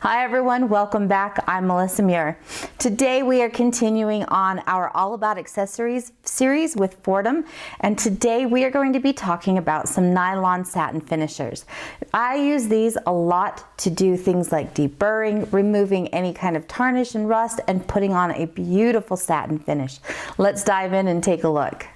Hi everyone, welcome back. I'm Melissa Muir. Today we are continuing on our All About Accessories series with Fordham, and today we are going to be talking about some nylon satin finishers. I use these a lot to do things like deburring, removing any kind of tarnish and rust, and putting on a beautiful satin finish. Let's dive in and take a look.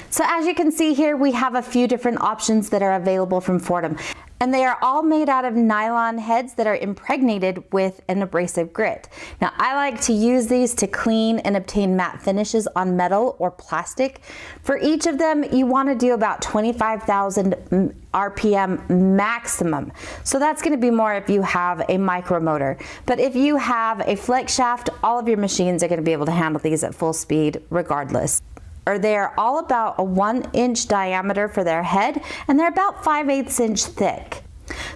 So as you can see here, we have a few different options that are available from Fordham. And they are all made out of nylon heads that are impregnated with an abrasive grit. Now, I like to use these to clean and obtain matte finishes on metal or plastic. For each of them, you want to do about 25,000 RPM maximum. So that's going to be more if you have a micro motor. But if you have a flex shaft, all of your machines are going to be able to handle these at full speed regardless. They are all about a 1-inch diameter for their head, and they're about 5/8 inch thick.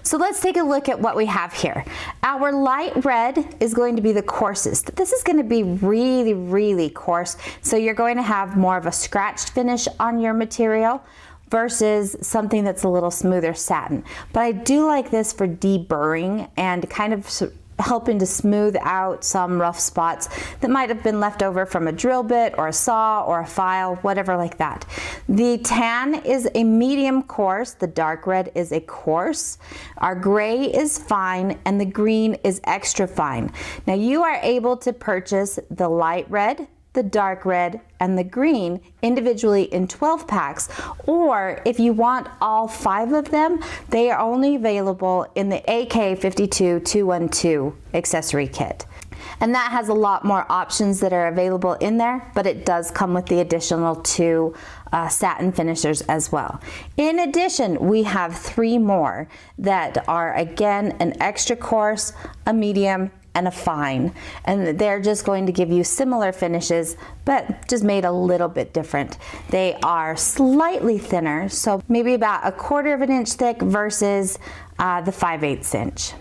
So let's take a look at what we have here. Our light red is going to be the coarsest. This is going to be really coarse, so you're going to have more of a scratched finish on your material versus something that's a little smoother satin. But I do like this for deburring and kind of helping to smooth out some rough spots that might have been left over from a drill bit or a saw or a file, whatever like that. The tan is a medium coarse, the dark red is a coarse, our gray is fine, and the green is extra fine. Now you are able to purchase the light red, the dark red, and the green individually in 12 packs, or if you want all 5 of them, they are only available in the AK52212 accessory kit. And that has a lot more options that are available in there, but it does come with the additional 2 satin finishers as well. In addition, we have 3 more that are again an extra coarse, a medium, and a fine, and they're just going to give you similar finishes but just made a little bit different. They are slightly thinner, so maybe about 1/4 inch thick versus the 5/8 inch.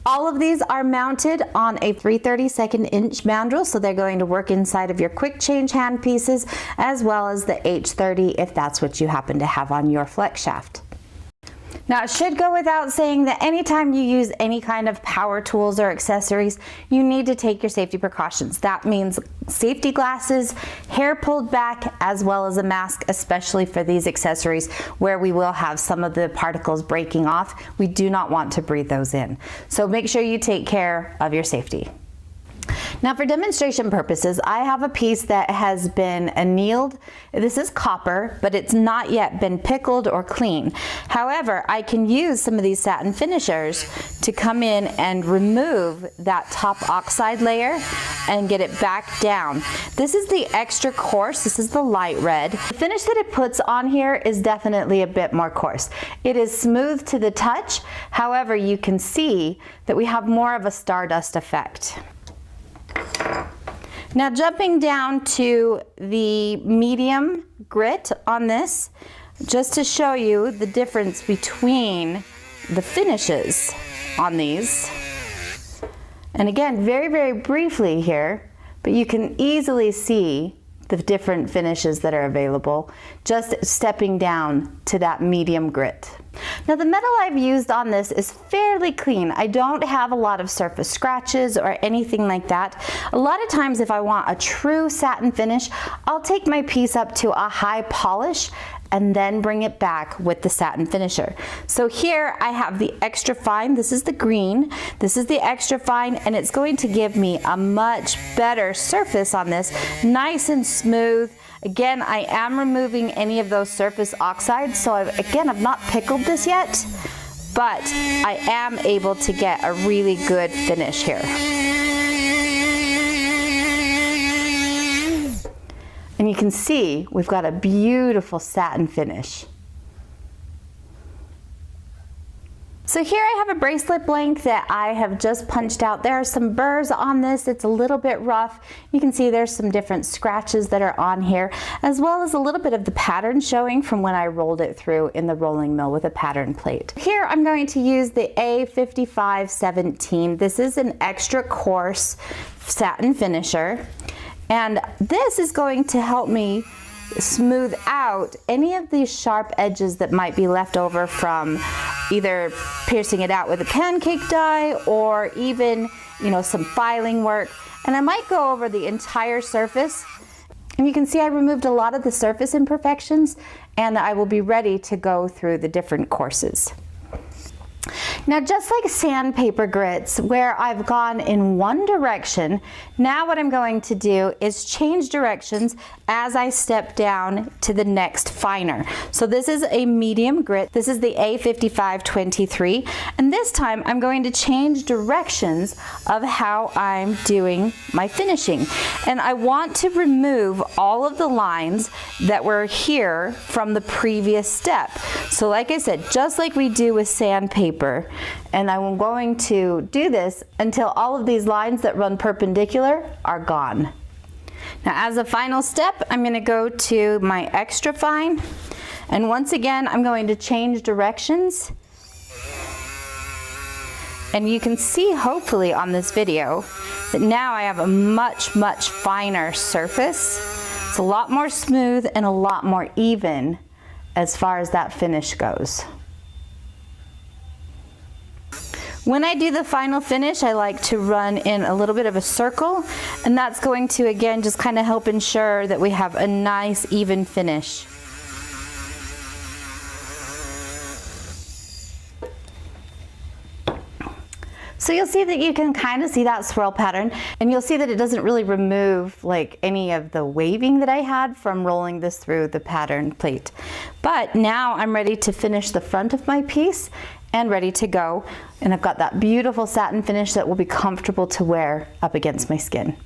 All of these are mounted on a 3/32 inch mandrel, so they're going to work inside of your quick change hand pieces as well as the H30 if that's what you happen to have on your flex shaft. Now, it should go without saying that anytime you use any kind of power tools or accessories, you need to take your safety precautions. That means safety glasses, hair pulled back, as well as a mask, especially for these accessories where we will have some of the particles breaking off. We do not want to breathe those in. So make sure you take care of your safety. Now for demonstration purposes, I have a piece that has been annealed. This is copper, but it's not yet been pickled or cleaned. However, I can use some of these satin finishers to come in and remove that top oxide layer and get it back down. This is the extra coarse, this is the light red. The finish that it puts on here is definitely a bit more coarse. It is smooth to the touch, however, you can see that we have more of a stardust effect. Now jumping down to the medium grit on this, just to show you the difference between the finishes on these. And again, very briefly here, but you can easily see the different finishes that are available just stepping down to that medium grit. Now the metal I've used on this is fairly clean. I don't have a lot of surface scratches or anything like that. A lot of times if I want a true satin finish, I'll take my piece up to a high polish and then bring it back with the satin finisher. So here I have the extra fine, this is the green, this is the extra fine, and it's going to give me a much better surface on this, nice and smooth. Again, I am removing any of those surface oxides, so I've not pickled this yet, but I am able to get a really good finish here. And you can see we've got a beautiful satin finish. So here I have a bracelet blank that I have just punched out. There are some burrs on this. It's a little bit rough. You can see there's some different scratches that are on here, as well as a little bit of the pattern showing from when I rolled it through in the rolling mill with a pattern plate. Here I'm going to use the A5517. This is an extra coarse satin finisher. And this is going to help me smooth out any of these sharp edges that might be left over from either piercing it out with a pancake die or even, you know, some filing work. And I might go over the entire surface. And you can see I removed a lot of the surface imperfections, and I will be ready to go through the different courses. Now, just like sandpaper grits, where I've gone in one direction, now what I'm going to do is change directions as I step down to the next finer. So this is a medium grit. This is the A5523, and this time I'm going to change directions of how I'm doing my finishing. And I want to remove all of the lines that were here from the previous step. So like I said, just like we do with sandpaper, and I'm going to do this until all of these lines that run perpendicular are gone. Now, as a final step, I'm going to go to my extra fine, and once again I'm going to change directions. And you can see hopefully on this video that now I have a much finer surface. It's a lot more smooth and a lot more even as far as that finish goes. When I do the final finish, I like to run in a little bit of a circle, and that's going to, again, just kind of help ensure that we have a nice, even finish. So you'll see that you can kind of see that swirl pattern, and you'll see that it doesn't really remove like any of the waving that I had from rolling this through the pattern plate. But now I'm ready to finish the front of my piece and ready to go. And I've got that beautiful satin finish that will be comfortable to wear up against my skin.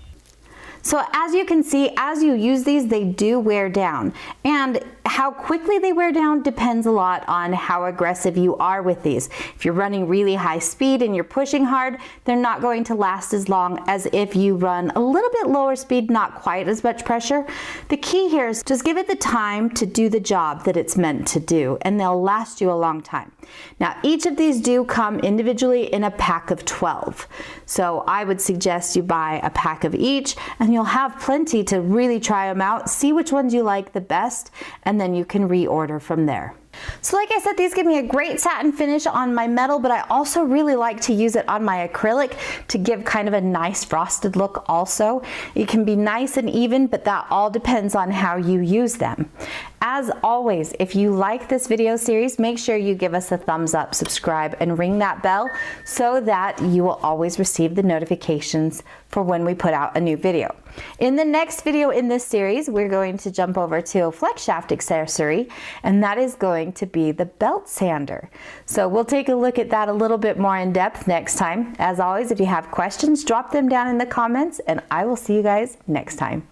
So as you can see, as you use these, they do wear down. And how quickly they wear down depends a lot on how aggressive you are with these. If you're running really high speed and you're pushing hard, they're not going to last as long as if you run a little bit lower speed, not quite as much pressure. The key here is just give it the time to do the job that it's meant to do, and they'll last you a long time. Now, each of these do come individually in a pack of 12. So I would suggest you buy a pack of each, and you'll have plenty to really try them out, see which ones you like the best, and then you can reorder from there. So like I said, these give me a great satin finish on my metal, but I also really like to use it on my acrylic to give kind of a nice frosted look also. It can be nice and even, but that all depends on how you use them. As always, if you like this video series, make sure you give us a thumbs up, subscribe, and ring that bell so that you will always receive the notifications for when we put out a new video. In the next video in this series, we're going to jump over to a flex shaft accessory, and that is going to be the belt sander. So we'll take a look at that a little bit more in depth next time. As always, if you have questions, drop them down in the comments, and I will see you guys next time.